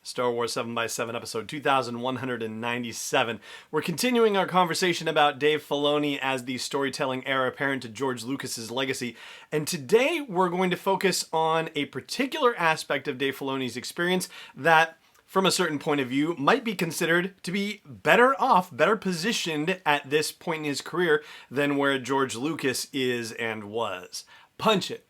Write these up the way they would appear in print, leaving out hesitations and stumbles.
Star Wars 7x7, episode 2197. We're continuing our conversation about Dave Filoni as the storytelling heir apparent to George Lucas's legacy. And today we're going to focus on a particular aspect of Dave Filoni's experience that, from a certain point of view, might be considered to be better off, better positioned at this point in his career than where George Lucas is and was. Punch it.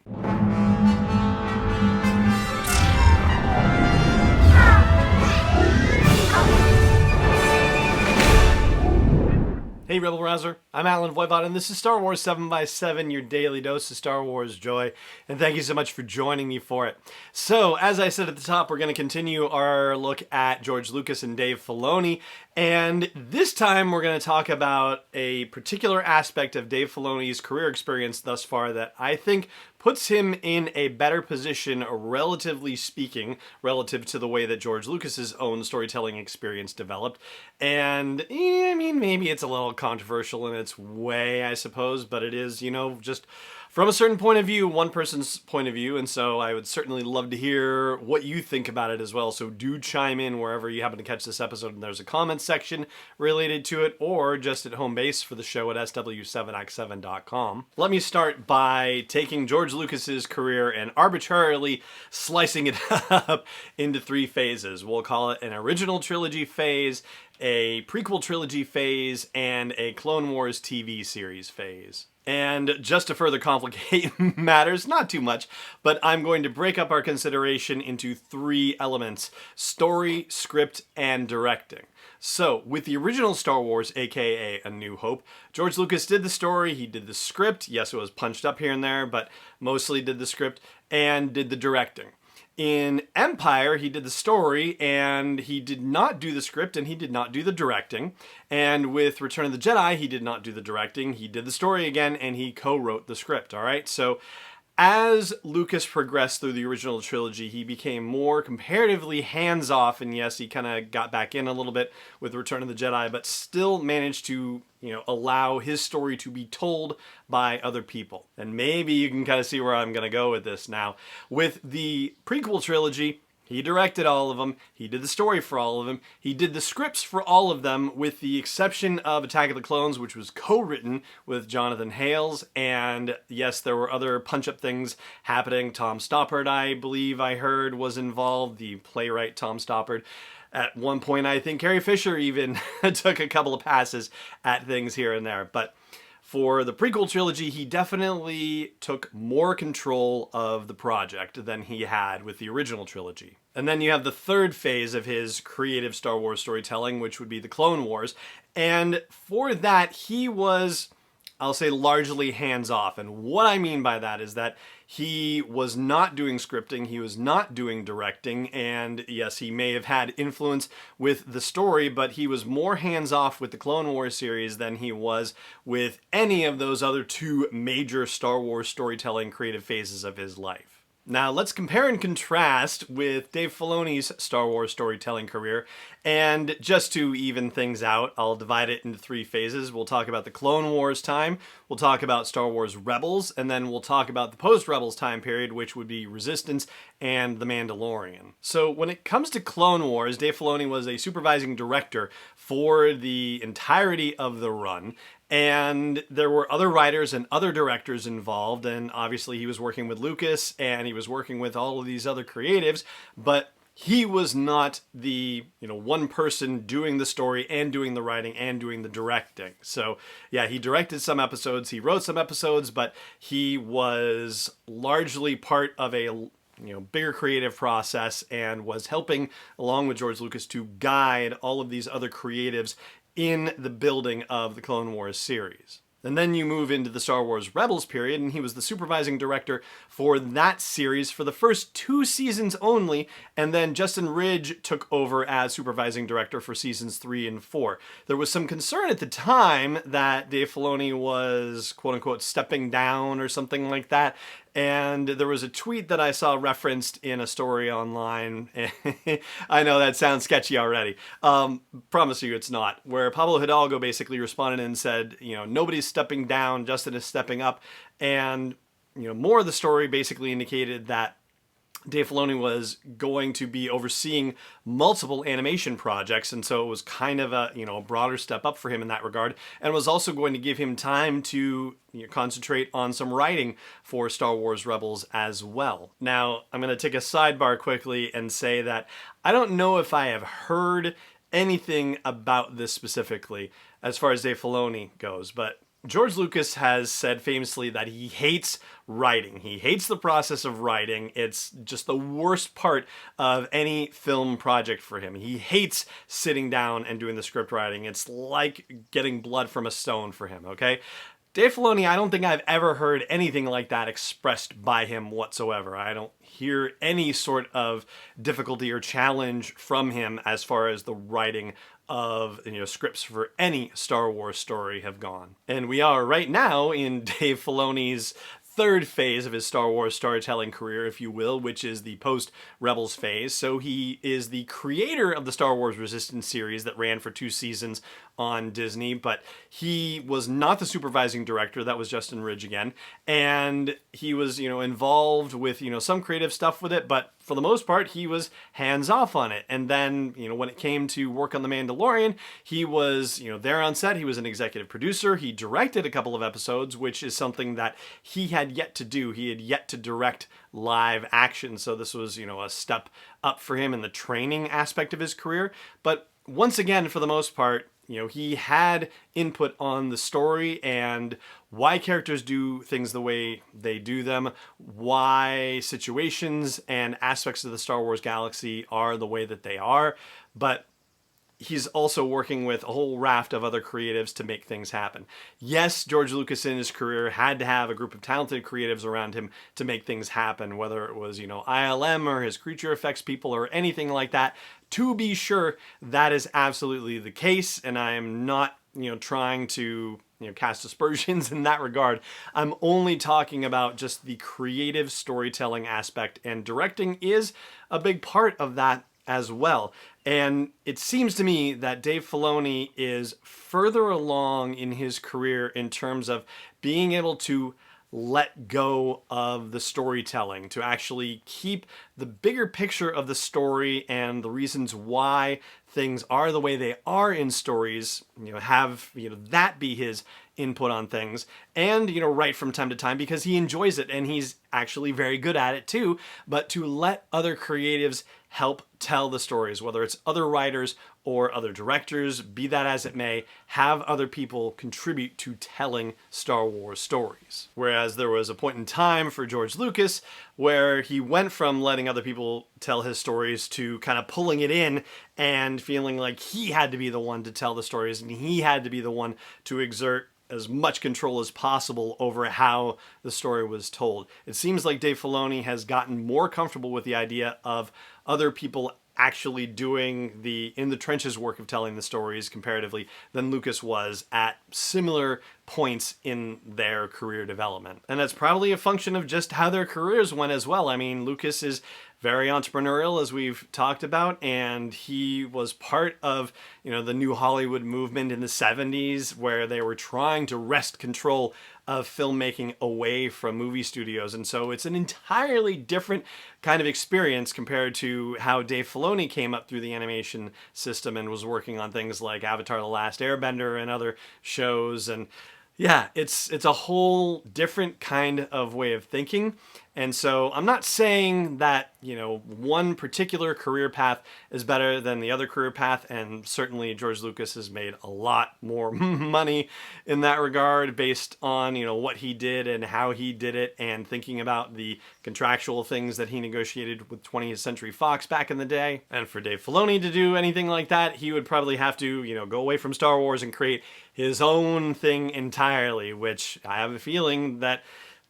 Hey Rebel Rouser, I'm Alan Voivod, and this is Star Wars 7x7, your daily dose of Star Wars joy, and thank you so much for joining me for it. So, as I said at the top, we're going to continue our look at George Lucas and Dave Filoni, and this time we're going to talk about a particular aspect of Dave Filoni's career experience thus far that I think puts him in a better position, relatively speaking, relative to the way that George Lucas's own storytelling experience developed. And, I mean, maybe it's a little controversial in its way, I suppose, but it is, just from a certain point of view, one person's point of view, and so I would certainly love to hear what you think about it as well. So do chime in wherever you happen to catch this episode, and there's a comment section related to it, or just at home base for the show at sw7x7.com. Let me start by taking George Lucas's career and arbitrarily slicing it up into three phases. We'll call it an original trilogy phase, a prequel trilogy phase, and a Clone Wars TV series phase. And just to further complicate matters, not too much, but I'm going to break up our consideration into three elements: story, script, and directing. So, with the original Star Wars, aka A New Hope, George Lucas did the story, he did the script, yes, it was punched up here and there, but mostly did the script, and did the directing. In Empire, he did the story, and he did not do the script, and he did not do the directing. And with Return of the Jedi, he did not do the directing, he did the story again, and he co-wrote the script, alright? So, as Lucas progressed through the original trilogy, he became more comparatively hands-off, and yes, he kind of got back in a little bit with Return of the Jedi, but still managed to, allow his story to be told by other people. And maybe you can kind of see where I'm going to go with this now. With the prequel trilogy, he directed all of them, he did the story for all of them, he did the scripts for all of them, with the exception of Attack of the Clones, which was co-written with Jonathan Hales, and yes, there were other punch-up things happening. Tom Stoppard, I believe I heard, was involved, the playwright Tom Stoppard. At one point, I think Carrie Fisher even took a couple of passes at things here and there, but for the prequel trilogy, he definitely took more control of the project than he had with the original trilogy. And then you have the third phase of his creative Star Wars storytelling, which would be the Clone Wars. And for that, he was, I'll say, largely hands-off. And what I mean by that is that he was not doing scripting, he was not doing directing, and yes, he may have had influence with the story, but he was more hands-off with the Clone Wars series than he was with any of those other two major Star Wars storytelling creative phases of his life. Now, let's compare and contrast with Dave Filoni's Star Wars storytelling career, and just to even things out, I'll divide it into three phases. We'll talk about the Clone Wars time, we'll talk about Star Wars Rebels, and then we'll talk about the post-Rebels time period, which would be Resistance and The Mandalorian. So when it comes to Clone Wars, Dave Filoni was a supervising director for the entirety of the run, and there were other writers and other directors involved, and obviously he was working with Lucas and he was working with all of these other creatives, but he was not the, one person doing the story and doing the writing and doing the directing. So yeah, he directed some episodes, he wrote some episodes, but he was largely part of a bigger creative process and was helping, along with George Lucas, to guide all of these other creatives in the building of the Clone Wars series. And then you move into the Star Wars Rebels period, and he was the supervising director for that series for the first 2 seasons only, and then Justin Ridge took over as supervising director for seasons 3 and 4. There was some concern at the time that Dave Filoni was, quote-unquote, stepping down or something like that, and there was a tweet that I saw referenced in a story online. I know that sounds sketchy already. Promise you it's not. Where Pablo Hidalgo basically responded and said, nobody's stepping down, Justin is stepping up. And, more of the story basically indicated that Dave Filoni was going to be overseeing multiple animation projects, and so it was kind of a a broader step up for him in that regard, and was also going to give him time to concentrate on some writing for Star Wars Rebels as well. Now, I'm going to take a sidebar quickly and say that I don't know if I have heard anything about this specifically as far as Dave Filoni goes, but George Lucas has said famously that he hates writing. He hates the process of writing. It's just the worst part of any film project for him. He hates sitting down and doing the script writing. It's like getting blood from a stone for him, okay? Dave Filoni, I don't think I've ever heard anything like that expressed by him whatsoever. I don't hear any sort of difficulty or challenge from him as far as the writing of scripts for any Star Wars story have gone. And we are right now in Dave Filoni's third phase of his Star Wars storytelling career, if you will, which is the post-Rebels phase. So he is the creator of the Star Wars Resistance series that ran for 2 seasons on Disney, but he was not the supervising director. That was Justin Ridge again. And he was, involved with, some creative stuff with it, but for the most part, he was hands off on it. And then, when it came to work on The Mandalorian, he was, there on set. He was an executive producer. He directed a couple of episodes, which is something that he had yet to do. He had yet to direct live action. So this was, a step up for him in the training aspect of his career. But once again, for the most part, he had input on the story and why characters do things the way they do them, why situations and aspects of the Star Wars galaxy are the way that they are. But he's also working with a whole raft of other creatives to make things happen. Yes, George Lucas in his career had to have a group of talented creatives around him to make things happen, whether it was, ILM or his creature effects people or anything like that. To be sure, that is absolutely the case, and I am not, trying to, cast aspersions in that regard. I'm only talking about just the creative storytelling aspect, and directing is a big part of that as well. And it seems to me that Dave Filoni is further along in his career in terms of being able to let go of the storytelling, to actually keep the bigger picture of the story and the reasons why things are the way they are in stories, have, that be his input on things, and, write from time to time because he enjoys it and he's actually very good at it too, but to let other creatives help tell the stories, whether it's other writers or other directors, be that as it may, have other people contribute to telling Star Wars stories. Whereas there was a point in time for George Lucas where he went from letting other people tell his stories to kind of pulling it in and feeling like he had to be the one to tell the stories and he had to be the one to exert as much control as possible over how the story was told. It seems like Dave Filoni has gotten more comfortable with the idea of other people actually doing the in the trenches work of telling the stories comparatively than Lucas was at similar points in their career development. And that's probably a function of just how their careers went as well. I mean, Lucas is very entrepreneurial, as we've talked about, and he was part of, the new Hollywood movement in the 70s where they were trying to wrest control of filmmaking away from movie studios. And so it's an entirely different kind of experience compared to how Dave Filoni came up through the animation system and was working on things like Avatar: The Last Airbender and other shows. And yeah, it's a whole different kind of way of thinking. And so I'm not saying that, one particular career path is better than the other career path. And certainly George Lucas has made a lot more money in that regard based on, what he did and how he did it and thinking about the contractual things that he negotiated with 20th Century Fox back in the day. And for Dave Filoni to do anything like that, he would probably have to, go away from Star Wars and create his own thing entirely, which I have a feeling that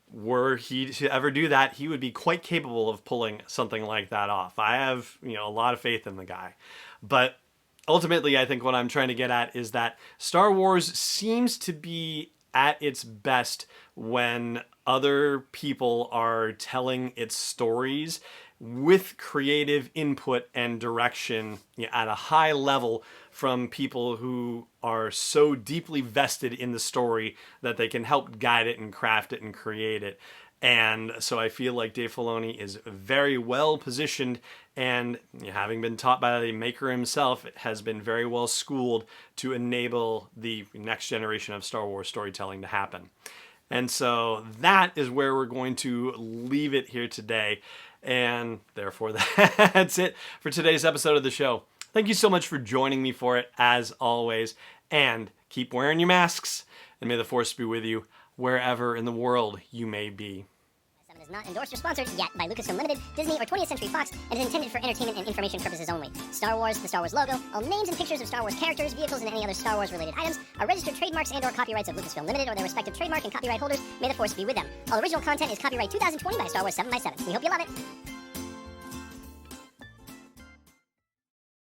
were he to ever do that, he would be quite capable of pulling something like that off. I have, a lot of faith in the guy. But ultimately, I think what I'm trying to get at is that Star Wars seems to be at its best when other people are telling its stories with creative input and direction at a high level from people who are so deeply vested in the story that they can help guide it and craft it and create it. And so I feel like Dave Filoni is very well positioned, and having been taught by the maker himself, has been very well schooled to enable the next generation of Star Wars storytelling to happen. And so that is where we're going to leave it here today. And therefore, that's it for today's episode of the show. Thank you so much for joining me for it, as always. And keep wearing your masks, and may the Force be with you wherever in the world you may be. Is not endorsed or sponsored yet by Lucasfilm Limited, Disney, or 20th Century Fox, and is intended for entertainment and information purposes only. Star Wars, the Star Wars logo, all names and pictures of Star Wars characters, vehicles, and any other Star Wars-related items are registered trademarks and/or copyrights of Lucasfilm Limited or their respective trademark and copyright holders. May the Force be with them. All original content is copyright 2020 by Star Wars 7x7. We hope you love it.